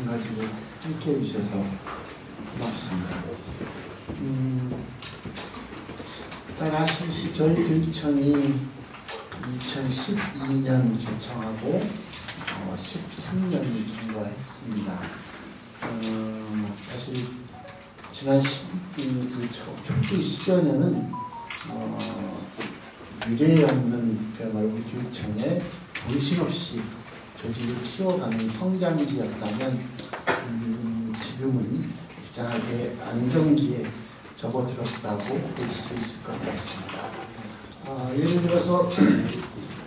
말씀 가지고 함께 해주셔서 고맙습니다. 잘 아시듯이 저희 교육청이 2012년 개청하고 13년이 경과했습니다. 사실 지난 초기 10여 년은 미래에 없는 그야말로 우리 교육청에 정신없이 조직을 키워가는 성장기였다면 지금은 이상하게 안정기에 접어들었다고 볼 수 있을 것 같습니다. 예를 들어서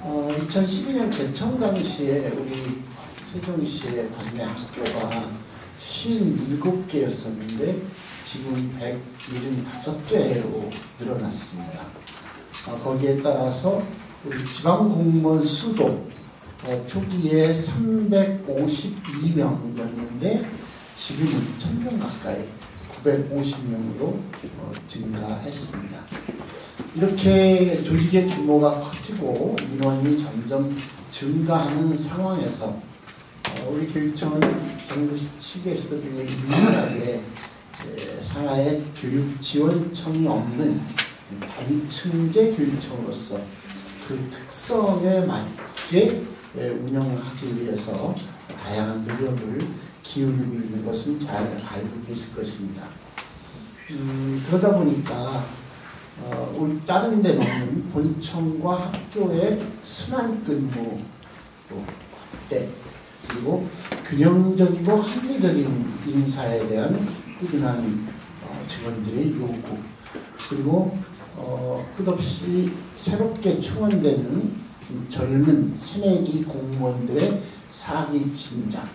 2012년 개청 당시에 우리 세종시의 관내 학교가 57개였었는데 지금 175개로 늘어났습니다. 거기에 따라서 우리 지방공무원 수도 초기에 352명이었는데 지금은 1000명 가까이 950명으로 증가했습니다. 이렇게 조직의 규모가 커지고 인원이 점점 증가하는 상황에서 우리 교육청은 정부 측에서도 굉장히 유일하게 산하의 교육지원청이 없는 단층제 교육청으로서 그 특성에 맞게 운영하기 위해서 다양한 노력을 기울이고 있는 것은 잘 알고 계실 것입니다. 그러다 보니까 우리 다른 데는 없는 본청과 학교의 순환근무 때 그리고 균형적이고 합리적인 인사에 대한 꾸준한 직원들의 요구 그리고 끝없이 새롭게 충원되는 젊은 새내기 공무원들의 사기 진작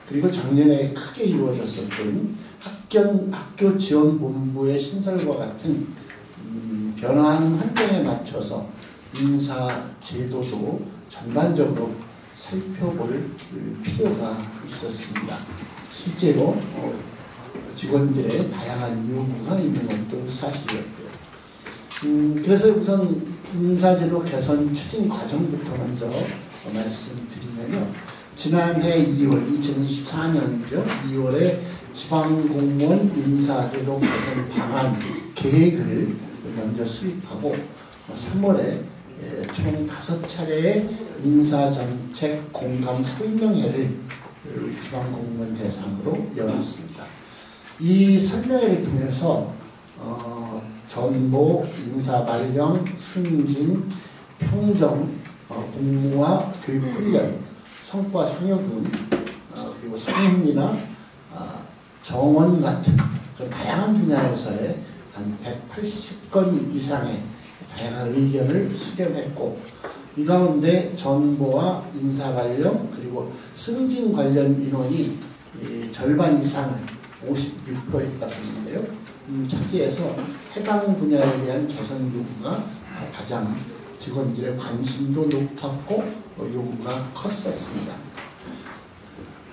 그리고 작년에 크게 이루어졌었던 학교 지원본부의 신설과 같은 변화하는 환경에 맞춰서 인사 제도도 전반적으로 살펴볼 필요가 있었습니다. 실제로 직원들의 다양한 요구가 있는 것도 사실이었고요. 그래서 우선 인사제도 개선 추진 과정부터 먼저 말씀드리면요. 지난해 2월, 2024년이죠. 2월에 지방공무원 인사제도 개선 방안 계획을 먼저 수립하고 3월에 총 5차례의 인사정책 공감 설명회를 지방공무원 대상으로 열었습니다. 이 설명회를 통해서 정보, 인사 발령, 승진, 평정, 공무와 교육훈련, 성과 상여금, 그리고 상훈이나 정원 같은 다양한 분야에서의 한 180건 이상의 다양한 의견을 수렴했고 이 가운데 정보와 인사 발령 그리고 승진 관련 인원이 절반 이상을 56% 했다고 하는데요. 차지해서 해당 분야에 대한 개선 요구가 가장 직원들의 관심도 높았고 요구가 컸었습니다.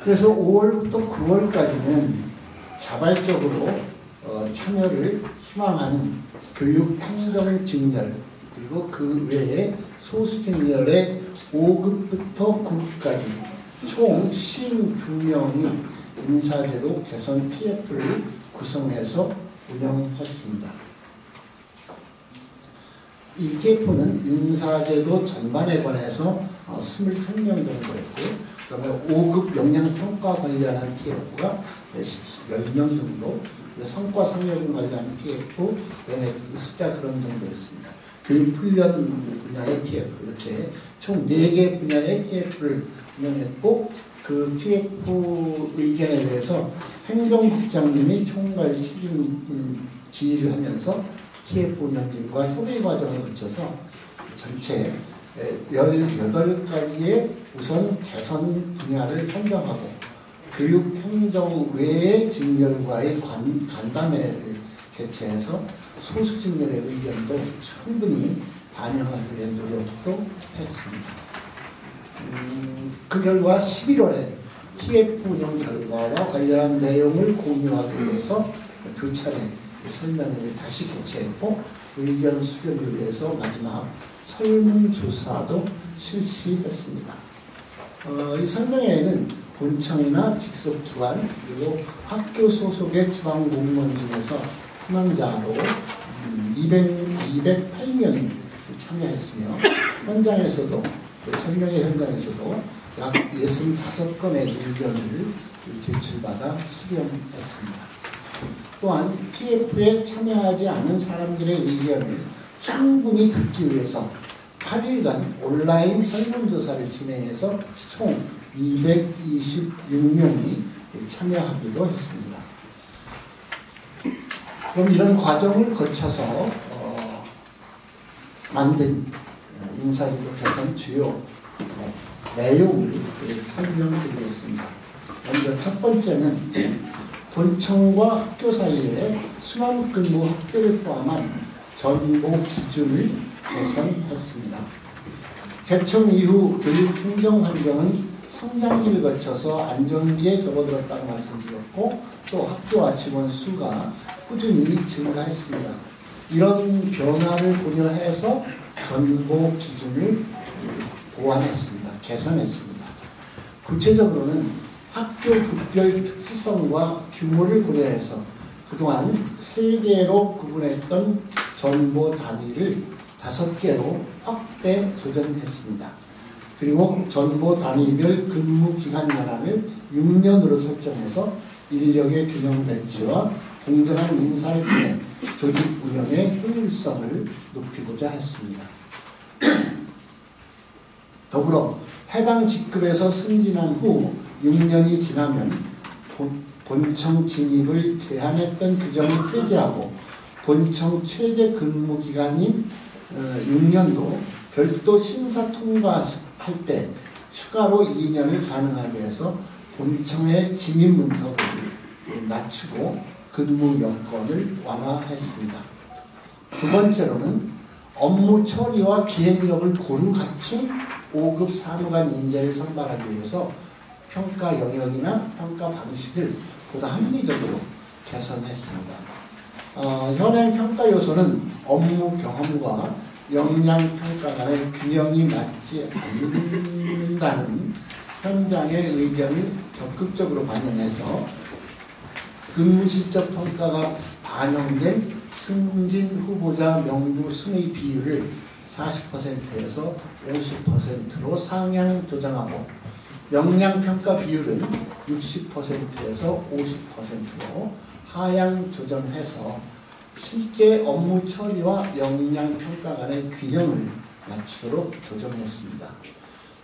그래서 5월부터 9월까지는 자발적으로 참여를 희망하는 교육행정직렬 그리고 그 외에 소수직렬의 5급부터 9급까지 총 52명이 인사제도 개선 TF를 구성해서 운영했습니다. 이 TF는 인사제도 전반에 관해서 21명 정도였고 그다음에 5급 역량평가 관련한 TF가 10명 정도 성과 상여금 관련 TF 숫자 그런 정도였습니다. 교육훈련 분야의 TF 이렇게 총 4개 분야의 TF를 운영했고 그 TF 의견에 대해서 행정국장님이 총괄 지휘를 하면서 TF 운영진과 협의 과정을 거쳐서 전체 18가지의 우선 개선 분야를 선정하고 교육행정 외의 직렬과의 간담회를 개최해서 소수직렬의 의견도 충분히 반영하기 위한 노력도 했습니다. 그 결과 11월에 TF 운영 결과와 관련한 내용을 공유하기 위해서 2차례 설명회를 다시 개최했고 의견 수렴을 위해서 마지막 설문조사도 실시했습니다. 이 설명회에는 본청이나 직속 기관 그리고 학교 소속의 지방 공무원 중에서 희망자로 208명이 참여했으며 현장에서도 설명회 현장에서도 약 65건의 의견을 제출받아 수렴했습니다. 또한 TF에 참여하지 않은 사람들의 의견을 충분히 듣기 위해서 8일간 온라인 설문조사를 진행해서 총 226명이 참여하기도 했습니다. 그럼 이런 과정을 거쳐서 만든 인사제도 개선 주요 내용을 설명드리겠습니다. 먼저 첫 번째는 본청과 학교 사이에 순환근무 확대를 포함한 전보 기준을 개선했습니다. 개청 이후 교육 행정 환경은 성장기를 거쳐서 안정기에 접어들었다고 말씀드렸고 또 학교와 직원 수가 꾸준히 증가했습니다. 이런 변화를 고려해서 전보 기준을 보완했습니다. 개선했습니다. 구체적으로는 학교 급별 특수성과 규모를 고려해서 그동안 3개로 구분했던 전보 단위를 5개로 확대 조정했습니다. 그리고 전보 단위별 근무 기간 연한을 6년으로 설정해서 인력의 균형 배치와 공정한 인사를 통해 조직 운영의 효율성을 높이고자 했습니다. 더불어 해당 직급에서 승진한 후 6년이 지나면 본청 진입을 제한했던 규정을 폐지하고 본청 최대 근무 기간인 6년도 별도 심사 통과할 때 추가로 2년을 가능하게 해서 본청의 진입 문턱을 낮추고 근무 여건을 완화했습니다. 두 번째로는 업무 처리와 기획력을 고루 갖춘 5급 사무관 인재를 선발하기 위해서 평가 영역이나 평가 방식을 보다 합리적으로 개선했습니다. 현행 평가 요소는 업무 경험과 역량 평가 간의 균형이 맞지 않는다는 현장의 의견을 적극적으로 반영해서 근무 실적 평가가 반영된 승진 후보자 명부 순위 비율을 40%에서 50%로 상향 조정하고 역량 평가 비율은 60%에서 50%로 하향 조정해서 실제 업무 처리와 역량 평가 간의 균형을 맞추도록 조정했습니다.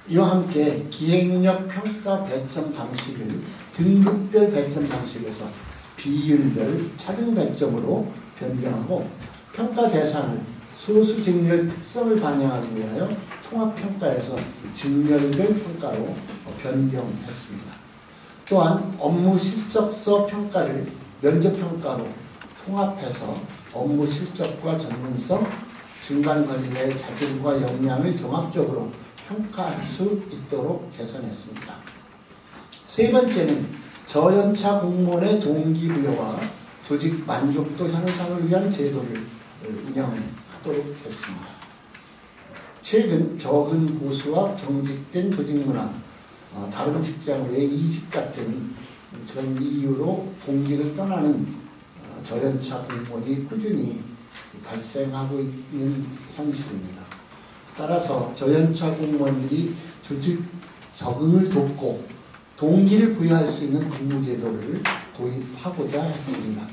이와 함께 기획력 평가 배점 방식을 등급별 배점 방식에서 비율별 차등 배점으로 변경하고 평가 대상을 소수 직렬 특성을 반영하기 위하여 통합평가에서 직렬별 평가로 변경했습니다. 또한 업무 실적서 평가를 면접평가로 통합해서 업무 실적과 전문성, 중간관리자의 자질과 역량을 종합적으로 평가할 수 있도록 개선했습니다. 세 번째는 저연차 공무원의 동기부여와 조직 만족도 향상을 위한 제도를 운영하도록 했습니다. 최근 적은 보수와 경직된 조직문화, 다른 직장으로의 이직 같은 그런 이유로 동기를 떠나는 저연차 공무원이 꾸준히 발생하고 있는 현실입니다. 따라서 저연차 공무원들이 조직 적응을 돕고 동기를 부여할 수 있는 근무제도를 도입하고자 했습니다.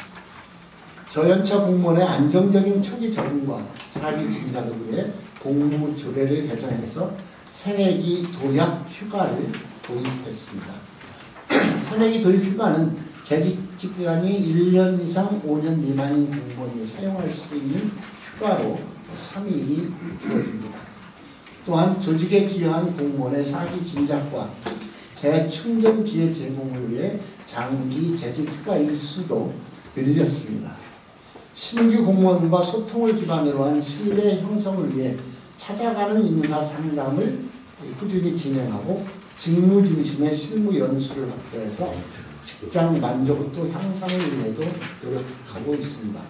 저연차 공무원의 안정적인 초기 적응과 사기 진작을 위해 복무 조례를 개정해서 새내기 도약 휴가를 도입했습니다. 새내기 도약 휴가는 재직 기간이 1년 이상 5년 미만인 공무원이 사용할 수 있는 휴가로 3일이 주어집니다. 또한 조직에 기여한 공무원의 사기 진작과 재충전 기회 제공을 위해 장기 재직 휴가 일수도 늘렸습니다. 신규 공무원과 소통을 기반으로 한 신뢰 형성을 위해 찾아가는 인사 상담을 꾸준히 진행하고 직무 중심의 실무 연수를 확대해서 직장 만족도 향상을 위해도 노력하고 있습니다.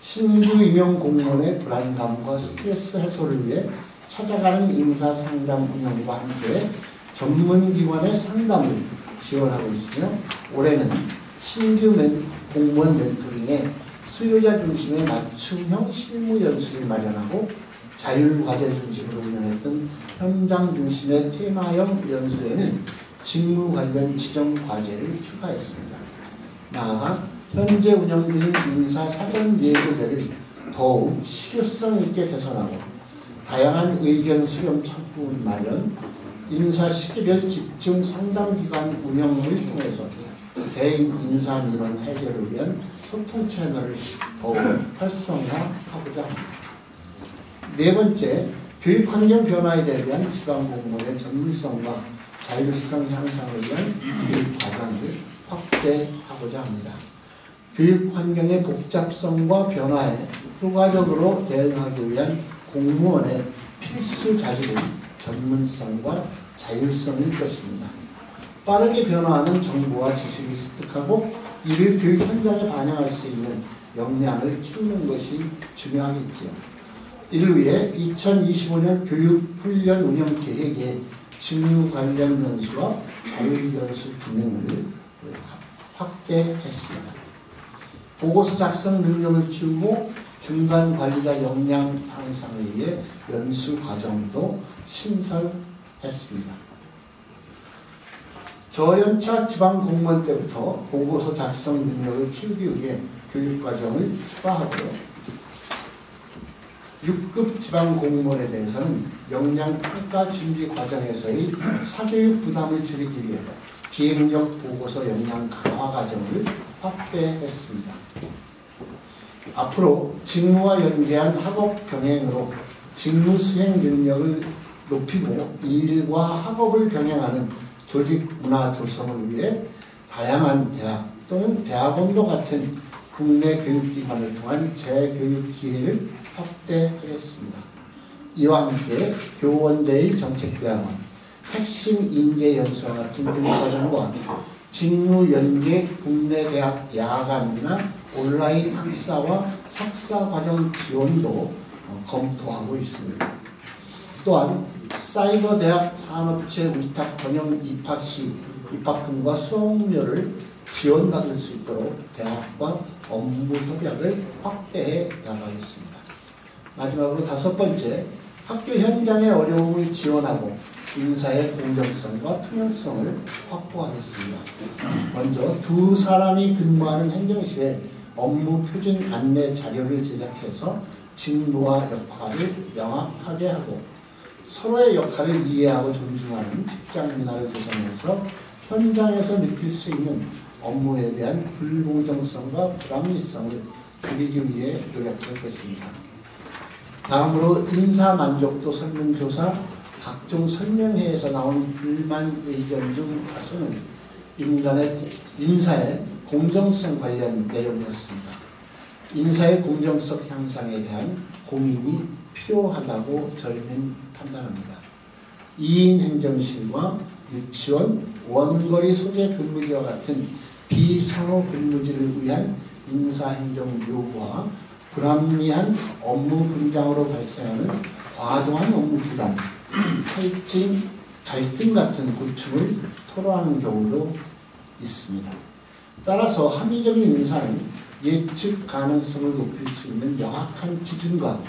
신규 임용 공무원의 불안감과 스트레스 해소를 위해 찾아가는 인사 상담 운영과 함께 전문기관의 상담을 지원하고 있으며 올해는 신규 공무원 멘토링에 수요자 중심의 맞춤형 실무 연수를 마련하고 자율과제 중심으로 운영했던 현장 중심의 테마형 연수에는 직무 관련 지정 과제를 추가했습니다. 나아가 현재 운영 중인 인사 사전 예고제를 더욱 실효성 있게 개선하고 다양한 의견 수렴 창구 마련, 인사 시기별 집중 상담기관 운영을 통해서 개인 인사 민원 해결을 위한 소통 채널을 더욱 활성화하고자 합니다. 네 번째, 교육환경 변화에 대한 지방공무원의 전문성과 자율성 향상을 위한 교육 과정을 확대하고자 합니다. 교육환경의 복잡성과 변화에 효과적으로 대응하기 위한 공무원의 필수 자질은 전문성과 자율성일 것입니다. 빠르게 변화하는 정보와 지식을 습득하고 이를 교육 현장에 반영할 수 있는 역량을 키우는 것이 중요하겠지요. 이를 위해 2025년 교육훈련 운영 계획에 직무 관련 연수와 자율연수 기능을 확대했습니다. 보고서 작성 능력을 키우고 중간 관리자 역량 향상을 위해 연수 과정도 신설했습니다. 저연차 지방 공무원 때부터 보고서 작성 능력을 키우기 위해 교육 과정을 추가하고요. 6급 지방 공무원에 대해서는 역량 평가 준비 과정에서의 사교육 부담을 줄이기 위해 기획력 보고서 역량 강화 과정을 확대했습니다. 앞으로 직무와 연계한 학업 병행으로 직무 수행 능력을 높이고 일과 학업을 병행하는 조직 문화 조성을 위해 다양한 대학 또는 대학원도 같은 국내 교육기관을 통한 재교육 기회를 확대하겠습니다. 이와 함께 교원대의 정책교양원, 핵심 인재연수와 같은 교육과정과 직무연계 국내 대학 야간이나 온라인 학사와 석사과정 지원도 검토하고 있습니다. 또한 사이버대학 산업체 위탁 전형 입학 시 입학금과 수업료를 지원받을 수 있도록 대학과 업무 협약을 확대해 나가겠습니다. 마지막으로 다섯 번째, 학교 현장의 어려움을 지원하고 인사의 공정성과 투명성을 확보하겠습니다. 먼저 두 사람이 근무하는 행정실에 업무 표준 안내 자료를 제작해서 직무와 역할을 명확하게 하고 서로의 역할을 이해하고 존중하는 직장 문화를 조성해서 현장에서 느낄 수 있는 업무에 대한 불공정성과 불합리성을 줄이기 위해 노력할 것입니다. 다음으로 인사 만족도 설문조사 각종 설명회에서 나온 불만 의견 중 다수는 인사의 공정성 관련 내용이었습니다. 인사의 공정성 향상에 대한 고민이 필요하다고 저희는 판단합니다. 2인 행정실과 유치원, 원거리 소재 근무지와 같은 비상호 근무지를 위한 인사행정 요구와 불합리한 업무 분장으로 발생하는 과도한 업무 부담, 갈등 같은 고충을 토로하는 경우도 있습니다. 따라서 합리적인 인사는 예측 가능성을 높일 수 있는 명확한 기준과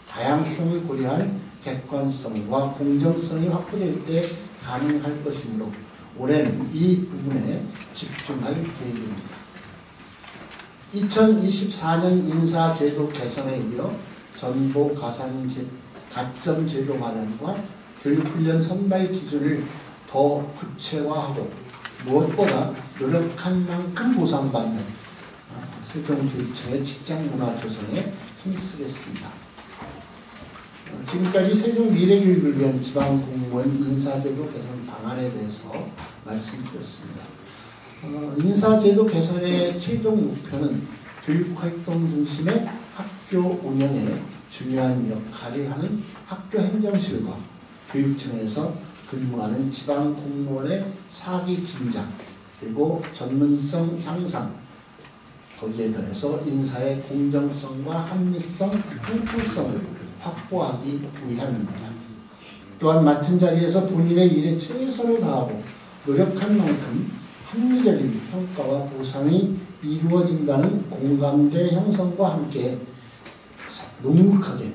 다양성을 고려한 객관성과 공정성이 확보될 때 가능할 것이므로 올해는 이 부분에 집중할 계획입니다. 2024년 인사제도 개선에 이어 전보 가점 제도 마련과 교육훈련 선발 기준을 더 구체화하고 무엇보다 노력한 만큼 보상받는 세종교육청의 직장문화 조성에 힘쓰겠습니다. 지금까지 세종 미래교육을 위한 지방공무원 인사제도 개선 방안에 대해서 말씀드렸습니다. 인사제도 개선의 최종 목표는 교육활동 중심의 학교 운영에 중요한 역할을 하는 학교 행정실과 교육청에서 근무하는 지방공무원의 사기 진작 그리고 전문성 향상, 거기에 더해서 인사의 공정성과 합리성, 형평성을 확보하기 위함입니다. 또한 맡은 자리에서 본인의 일에 최선을 다하고 노력한 만큼 합리적인 평가와 보상이 이루어진다는 공감대 형성과 함께 묵묵하게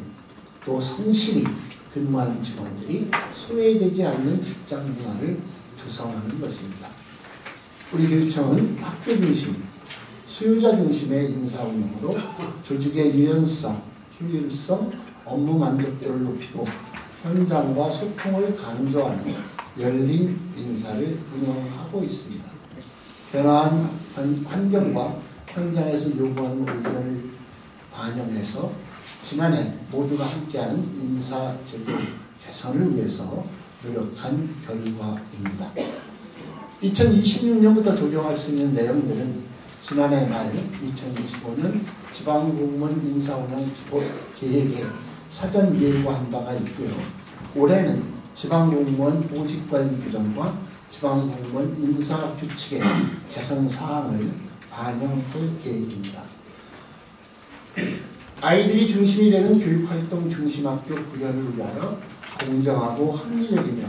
또 성실히 근무하는 직원들이 소외되지 않는 직장 문화를 조성하는 것입니다. 우리 교육청은 학교 중심, 수요자 중심의 인사 운영으로 조직의 유연성, 효율성, 업무 만족도를 높이고 현장과 소통을 강조하는 열린 인사를 운영하고 있습니다. 변화한 환경과 현장에서 요구하는 의견을 반영해서 지난해 모두가 함께하는 인사 제도 개선을 위해서 노력한 결과입니다. 2026년부터 적용할 수 있는 내용들은 지난해 말 2025년 지방공무원 인사운영 계획에 사전 예고한 바가 있고요. 올해는 지방공무원 보직관리 규정과 지방공무원 인사규칙의 개선 사항을 반영할 계획입니다. 아이들이 중심이 되는 교육활동 중심학교 구현을 위하여 공정하고 합리적이며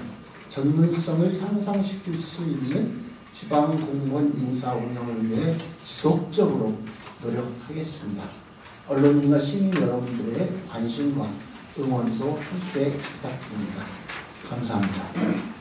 전문성을 향상시킬 수 있는 지방공무원 인사 운영을 위해 지속적으로 노력하겠습니다. 언론인과 시민 여러분들의 관심과 응원도 함께 부탁드립니다. 감사합니다.